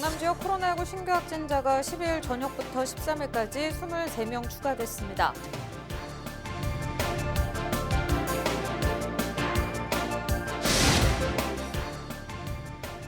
경남 지역 코로나19 신규 확진자가 12일 저녁부터 13일까지 23명 추가됐습니다.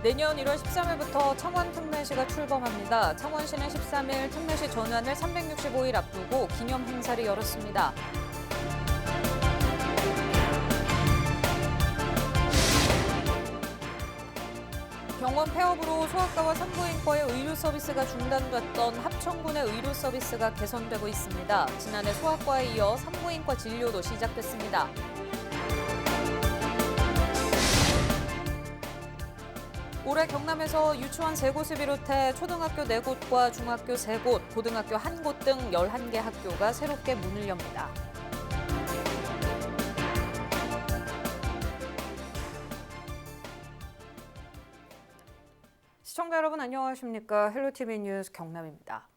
내년 1월 13일부터 창원 특례시가 출범합니다. 창원시는 13일 특례시 전환을 365일 앞두고 기념 행사를 열었습니다. 병원 폐업으로 소아과와 산부인과의 의료 서비스가 중단됐던 합천군의 의료 서비스가 개선되고 있습니다. 지난해 소아과에 이어 산부인과 진료도 시작됐습니다. 올해 경남에서 유치원 3곳을 비롯해 초등학교 4곳과 중학교 3곳, 고등학교 1곳 등 11개 학교가 새롭게 문을 엽니다. 시청자 여러분 안녕하십니까? 헬로티비 뉴스 경남입니다.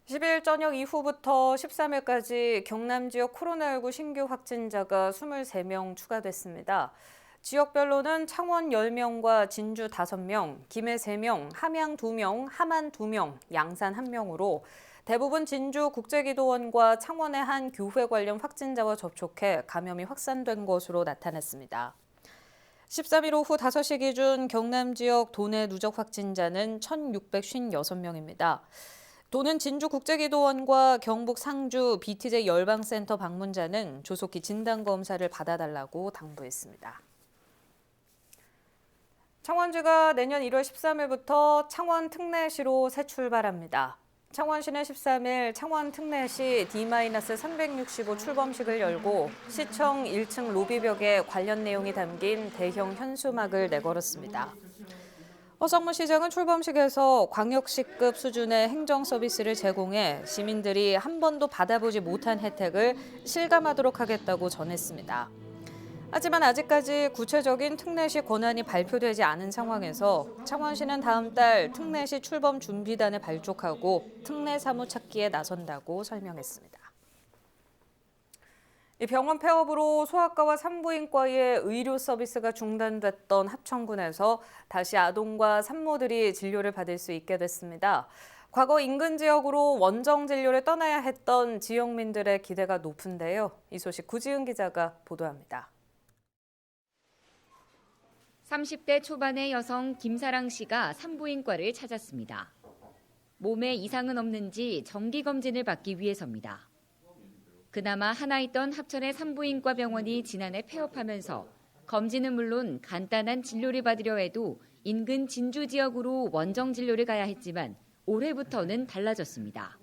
10일 저녁 이후부터 13일까지 경남 지역 코로나19 신규 확진자가 23명 추가됐습니다. 지역별로는 창원 10명과 진주 5명, 김해 3명, 함양 2명, 함안 2명, 양산 1명으로 대부분 진주 국제기도원과 창원의 한 교회 관련 확진자와 접촉해 감염이 확산된 것으로 나타났습니다. 13일 오후 5시 기준 경남 지역 도내 누적 확진자는 1,656명입니다. 도는 진주 국제기도원과 경북 상주 BTJ 열방센터 방문자는 조속히 진단검사를 받아달라고 당부했습니다. 창원지가 내년 1월 13일부터 창원 특례시로 새 출발합니다. 창원시는 13일 창원 특례시 D-365 출범식을 열고 시청 1층 로비벽에 관련 내용이 담긴 대형 현수막을 내걸었습니다. 허성무 시장은 출범식에서 광역시급 수준의 행정 서비스를 제공해 시민들이 한 번도 받아보지 못한 혜택을 실감하도록 하겠다고 전했습니다. 하지만 아직까지 구체적인 특례시 권한이 발표되지 않은 상황에서 창원시는 다음 달 특례시 출범 준비단을 발족하고 특례 사무 찾기에 나선다고 설명했습니다. 이 병원 폐업으로 소아과와 산부인과의 의료 서비스가 중단됐던 합천군에서 다시 아동과 산모들이 진료를 받을 수 있게 됐습니다. 과거 인근 지역으로 원정 진료를 떠나야 했던 지역민들의 기대가 높은데요. 이 소식 구지은 기자가 보도합니다. 30대 초반의 여성 김사랑 씨가 산부인과를 찾았습니다. 몸에 이상은 없는지 정기검진을 받기 위해서입니다. 그나마 하나 있던 합천의 산부인과 병원이 지난해 폐업하면서 검진은 물론 간단한 진료를 받으려 해도 인근 진주 지역으로 원정 진료를 가야 했지만 올해부터는 달라졌습니다.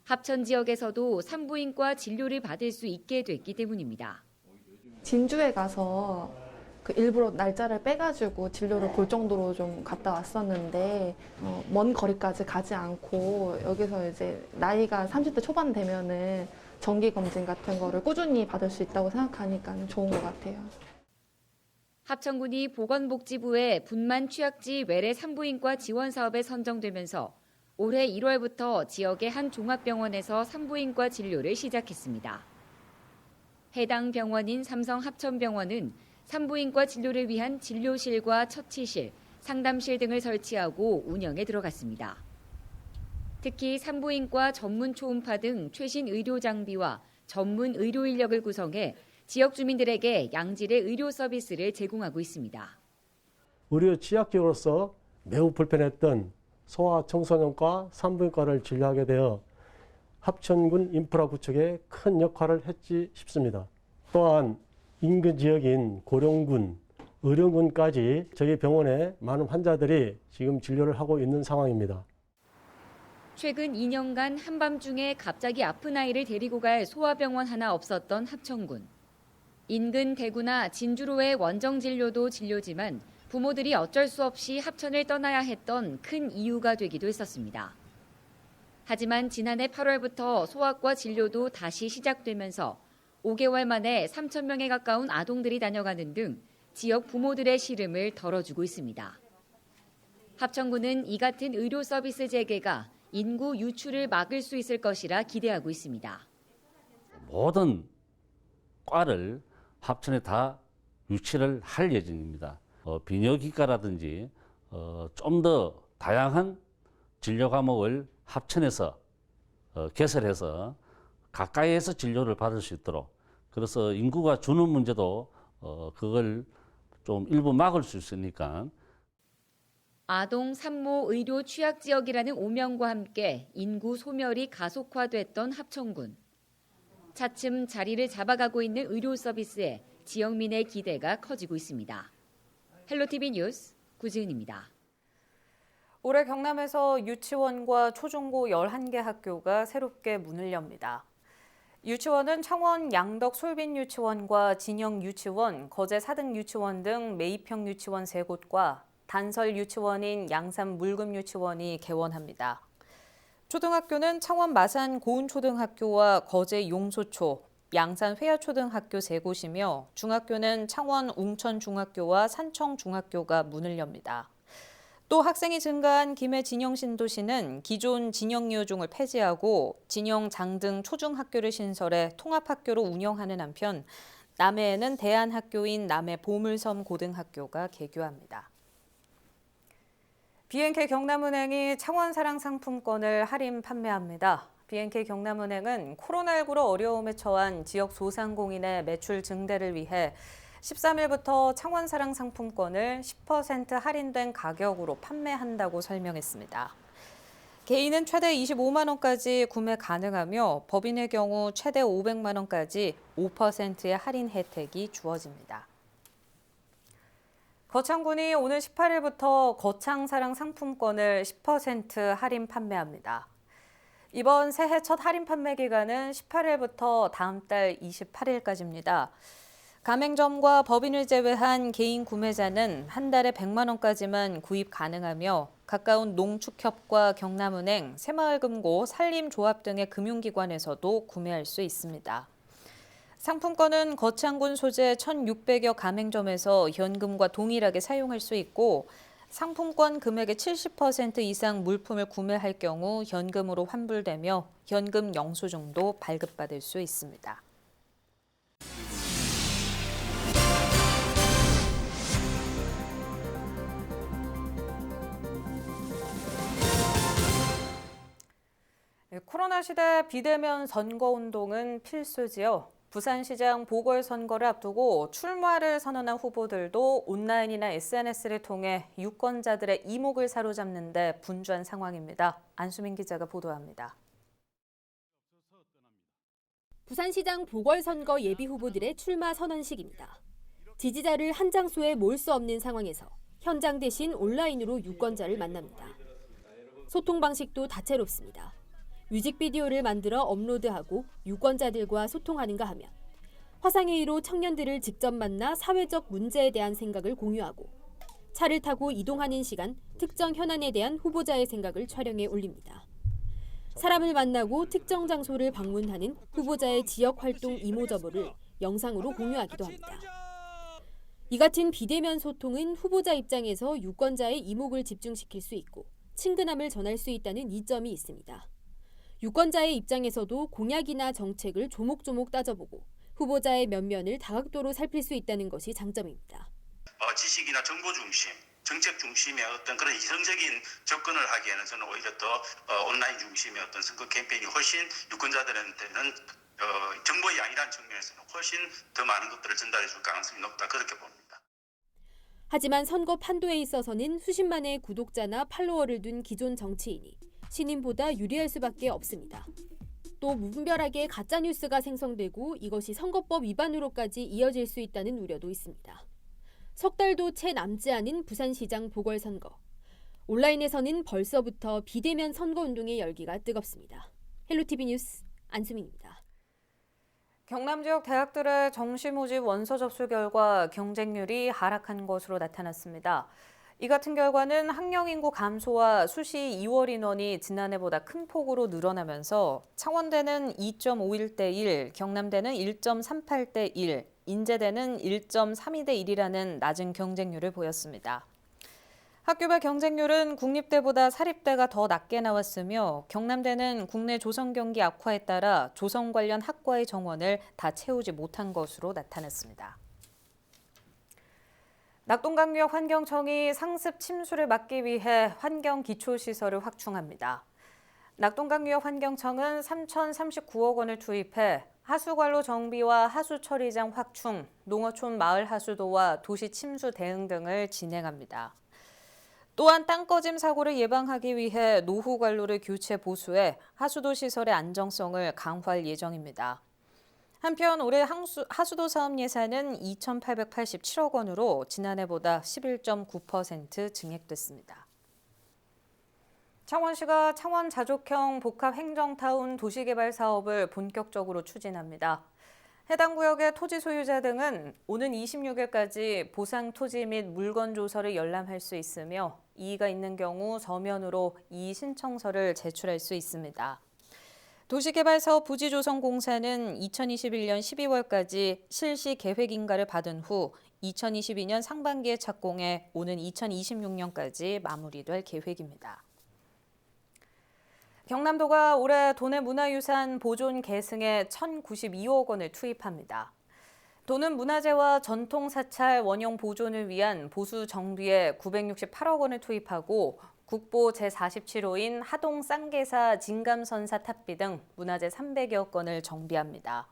합천 지역에서도 산부인과 진료를 받을 수 있게 됐기 때문입니다. 진주에 가서 일부러 날짜를 빼가지고 진료를 볼 정도로 좀 갔다 왔었는데 먼 거리까지 가지 않고 여기서 이제 나이가 30대 초반 되면은 정기 검진 같은 거를 꾸준히 받을 수 있다고 생각하니까 좋은 것 같아요. 합천군이 보건복지부의 분만 취약지 외래 산부인과 지원 사업에 선정되면서 올해 1월부터 지역의 한 종합병원에서 산부인과 진료를 시작했습니다. 해당 병원인 삼성 합천병원은 산부인과 진료를 위한 진료실과 처치실, 상담실 등을 설치하고 운영에 들어갔습니다. 특히 산부인과 전문 초음파 등 최신 의료 장비와 전문 의료 인력을 구성해 지역 주민들에게 양질의 의료 서비스를 제공하고 있습니다. 의료 취약지역으로서 매우 불편했던 소아 청소년과 산부인과를 진료하게 되어 합천군 인프라 구축에 큰 역할을 했지 싶습니다. 또한 인근 지역인 고령군, 의령군까지 저희 병원에 많은 환자들이 지금 진료를 하고 있는 상황입니다. 최근 2년간 한밤중에 갑자기 아픈 아이를 데리고 갈 소아병원 하나 없었던 합천군. 인근 대구나 진주로의 원정 진료도 진료지만 부모들이 어쩔 수 없이 합천을 떠나야 했던 큰 이유가 되기도 했었습니다. 하지만 지난해 8월부터 소아과 진료도 다시 시작되면서 5개월 만에 3,000명에 가까운 아동들이 다녀가는 등 지역 부모들의 시름을 덜어주고 있습니다. 합천군은 이 같은 의료 서비스 재개가 인구 유출을 막을 수 있을 것이라 기대하고 있습니다. 모든 과를 합천에 다 유치를 할 예정입니다. 비뇨기과라든지 좀 더 다양한 진료 과목을 합천해서 개설해서 가까이에서 진료를 받을 수 있도록, 그래서 인구가 주는 문제도 그걸 좀 일부 막을 수 있으니까. 아동 산모 의료 취약 지역이라는 오명과 함께 인구 소멸이 가속화됐던 합천군. 차츰 자리를 잡아가고 있는 의료 서비스에 지역민의 기대가 커지고 있습니다. 헬로티비 뉴스 구지은입니다. 올해 경남에서 유치원과 초중고 11개 학교가 새롭게 문을 엽니다. 유치원은 창원 양덕 솔빈 유치원과 진영 유치원, 거제 4등 유치원 등 매입형 유치원 3곳과 단설 유치원인 양산 물금 유치원이 개원합니다. 초등학교는 창원 마산 고운초등학교와 거제 용소초, 양산 회야초등학교 3곳이며 중학교는 창원 웅천중학교와 산청중학교가 문을 엽니다. 또 학생이 증가한 김해 진영신도시는 기존 진영유중을 폐지하고 진영 장등 초중학교를 신설해 통합학교로 운영하는 한편 남해에는 대안학교인 남해 보물섬 고등학교가 개교합니다. B&K 경남은행이 창원사랑 상품권을 할인 판매합니다. B&K 경남은행은 코로나19로 어려움에 처한 지역 소상공인의 매출 증대를 위해 13일부터 창원사랑 상품권을 10% 할인된 가격으로 판매한다고 설명했습니다. 개인은 최대 25만 원까지 구매 가능하며 법인의 경우 최대 500만 원까지 5%의 할인 혜택이 주어집니다. 거창군이 오늘 18일부터 거창사랑 상품권을 10% 할인 판매합니다. 이번 새해 첫 할인 판매 기간은 18일부터 다음 달 28일까지입니다. 가맹점과 법인을 제외한 개인 구매자는 한 달에 100만 원까지만 구입 가능하며 가까운 농축협과 경남은행, 새마을금고, 산림조합 등의 금융기관에서도 구매할 수 있습니다. 상품권은 거창군 소재 1,600여 가맹점에서 현금과 동일하게 사용할 수 있고 상품권 금액의 70% 이상 물품을 구매할 경우 현금으로 환불되며 현금 영수증도 발급받을 수 있습니다. 코로나 시대 비대면 선거운동은 필수지요. 부산시장 보궐선거를 앞두고 출마를 선언한 후보들도 온라인이나 SNS를 통해 유권자들의 이목을 사로잡는 데 분주한 상황입니다. 안수민 기자가 보도합니다. 부산시장 보궐선거 예비후보들의 출마 선언식입니다. 지지자를 한 장소에 모을 수 없는 상황에서 현장 대신 온라인으로 유권자를 만납니다. 소통 방식도 다채롭습니다. 뮤직비디오를 만들어 업로드하고 유권자들과 소통하는가 하면 화상회의로 청년들을 직접 만나 사회적 문제에 대한 생각을 공유하고 차를 타고 이동하는 시간 특정 현안에 대한 후보자의 생각을 촬영해 올립니다. 사람을 만나고 특정 장소를 방문하는 후보자의 지역활동 이모저모를 영상으로 공유하기도 합니다. 이 같은 비대면 소통은 후보자 입장에서 유권자의 이목을 집중시킬 수 있고 친근함을 전할 수 있다는 이점이 있습니다. 유권자의 입장에서도 공약이나 정책을 조목조목 따져보고 후보자의 면면을 다각도로 살필 수 있다는 것이 장점입니다. 지식이나 정보 중심, 정책 중심의 어떤 그런 이성적인 접근을 하기에는 저는 오히려 더 온라인 중심의 어떤 선거 캠페인이 훨씬 유권자들한테는 정보의 양이라는 측면에서는 훨씬 더 많은 것들을 전달해 줄 가능성이 높다, 그렇게 봅니다. 하지만 선거 판도에 있어서는 수십만의 구독자나 팔로워를 둔 기존 정치인이 신인보다 유리할 수밖에 없습니다. 또 무분별하게 가짜뉴스가 생성되고 이것이 선거법 위반으로까지 이어질 수 있다는 우려도 있습니다. 석 달도 채 남지 않은 부산시장 보궐선거. 온라인에서는 벌써부터 비대면 선거운동의 열기가 뜨겁습니다. 헬로티비 뉴스 안수민입니다. 경남 지역 대학들의 정시 모집 원서 접수 결과 경쟁률이 하락한 것으로 나타났습니다. 이 같은 결과는 학령 인구 감소와 수시 2월 인원이 지난해보다 큰 폭으로 늘어나면서 창원대는 2.51대 1, 경남대는 1.38대 1, 인제대는 1.32대 1이라는 낮은 경쟁률을 보였습니다. 학교별 경쟁률은 국립대보다 사립대가 더 낮게 나왔으며 경남대는 국내 조성 경기 악화에 따라 조성 관련 학과의 정원을 다 채우지 못한 것으로 나타났습니다. 낙동강유역 환경청이 상습 침수를 막기 위해 환경 기초시설을 확충합니다. 낙동강유역 환경청은 3,039억 원을 투입해 하수관로 정비와 하수처리장 확충, 농어촌 마을 하수도와 도시 침수 대응 등을 진행합니다. 또한 땅꺼짐 사고를 예방하기 위해 노후관로를 교체 보수해 하수도 시설의 안정성을 강화할 예정입니다. 한편 올해 하수도 사업 예산은 2,887억 원으로 지난해보다 11.9% 증액됐습니다. 창원시가 창원 자족형 복합 행정타운 도시개발 사업을 본격적으로 추진합니다. 해당 구역의 토지 소유자 등은 오는 26일까지 보상 토지 및 물건 조서를 열람할 수 있으며 이의가 있는 경우 서면으로 이의 신청서를 제출할 수 있습니다. 도시개발사업 부지조성공사는 2021년 12월까지 실시 계획인가를 받은 후 2022년 상반기에 착공해 오는 2026년까지 마무리될 계획입니다. 경남도가 올해 도내 문화유산 보존 계승에 1,092억 원을 투입합니다. 도는 문화재와 전통사찰 원형 보존을 위한 보수 정비에 968억 원을 투입하고 국보 제47호인 하동 쌍계사 진감선사 탑비 등 문화재 300여 건을 정비합니다.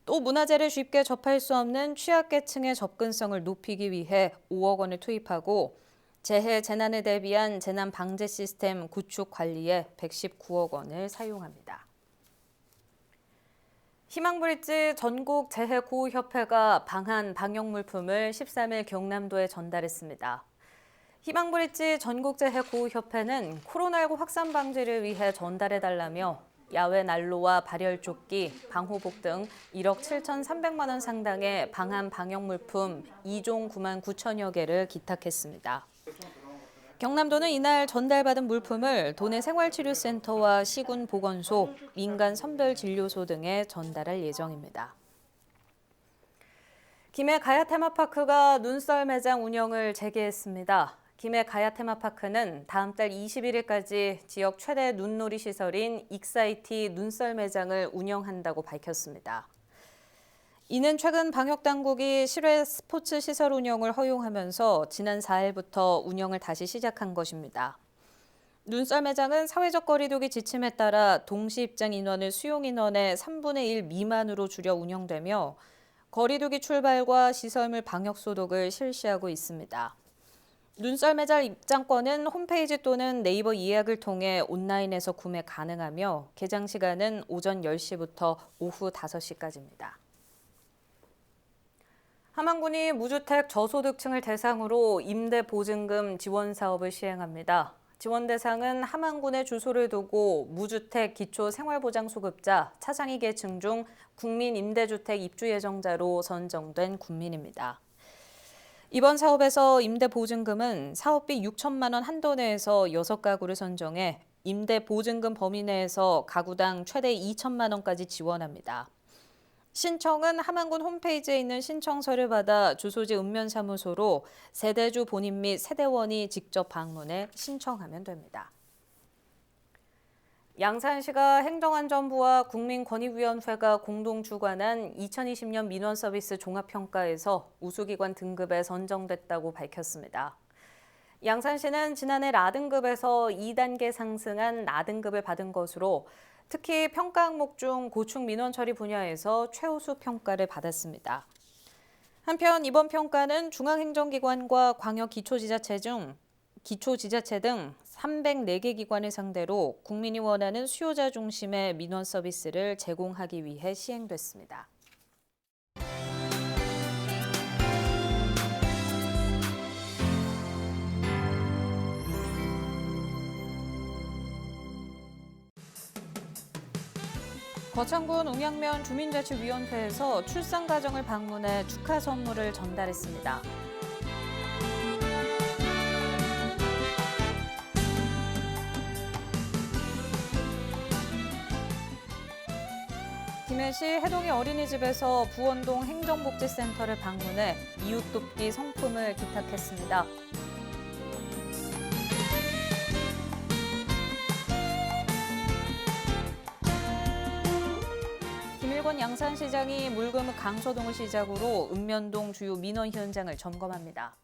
또 문화재를 쉽게 접할 수 없는 취약계층의 접근성을 높이기 위해 5억 원을 투입하고 재해 재난에 대비한 재난 방제 시스템 구축 관리에 119억 원을 사용합니다. 희망브릿지 전국 재해구호협회가 방한 방역물품을 13일 경남도에 전달했습니다. 희망브릿지 전국재해구호협회는 코로나19 확산 방지를 위해 전달해달라며 야외 난로와 발열조끼, 방호복 등 1억 7,300만 원 상당의 방한 방역물품 2종 9만 9천여 개를 기탁했습니다. 경남도는 이날 전달받은 물품을 도내 생활치료센터와 시군보건소, 민간선별진료소 등에 전달할 예정입니다. 김해 가야테마파크가 눈썰 매장 운영을 재개했습니다. 김해 가야테마파크는 다음 달 21일까지 지역 최대 눈놀이 시설인 익사이티 눈썰 매장을 운영한다고 밝혔습니다. 이는 최근 방역당국이 실외 스포츠 시설 운영을 허용하면서 지난 4일부터 운영을 다시 시작한 것입니다. 눈썰 매장은 사회적 거리두기 지침에 따라 동시 입장 인원을 수용 인원의 3분의 1 미만으로 줄여 운영되며 거리두기 출발과 시설물 방역 소독을 실시하고 있습니다. 눈썰 매장 입장권은 홈페이지 또는 네이버 예약을 통해 온라인에서 구매 가능하며 개장 시간은 오전 10시부터 오후 5시까지입니다. 함안군이 무주택 저소득층을 대상으로 임대보증금 지원 사업을 시행합니다. 지원 대상은 함안군에 주소를 두고 무주택 기초생활보장소급자 차상위 계층 중 국민임대주택 입주 예정자로 선정된 군민입니다. 이번 사업에서 임대보증금은 사업비 6천만 원 한도 내에서 6가구를 선정해 임대보증금 범위 내에서 가구당 최대 2천만 원까지 지원합니다. 신청은 함안군 홈페이지에 있는 신청서를 받아 주소지 읍면사무소로 세대주 본인 및 세대원이 직접 방문해 신청하면 됩니다. 양산시가 행정안전부와 국민권익위원회가 공동 주관한 2020년 민원서비스 종합평가에서 우수기관 등급에 선정됐다고 밝혔습니다. 양산시는 지난해 라등급에서 2단계 상승한 라등급을 받은 것으로 특히 평가 항목 중 고충 민원 처리 분야에서 최우수 평가를 받았습니다. 한편 이번 평가는 중앙행정기관과 광역기초지자체 등 304개 기관을 상대로 국민이 원하는 수요자 중심의 민원 서비스를 제공하기 위해 시행됐습니다. 거창군 웅양면 주민자치위원회에서 출산가정을 방문해 축하 선물을 전달했습니다. 김해시 해동이 어린이집에서 부원동 행정복지센터를 방문해 이웃돕기 성품을 기탁했습니다. 김일권 양산시장이 물금 강서동을 시작으로 읍면동 주요 민원 현장을 점검합니다.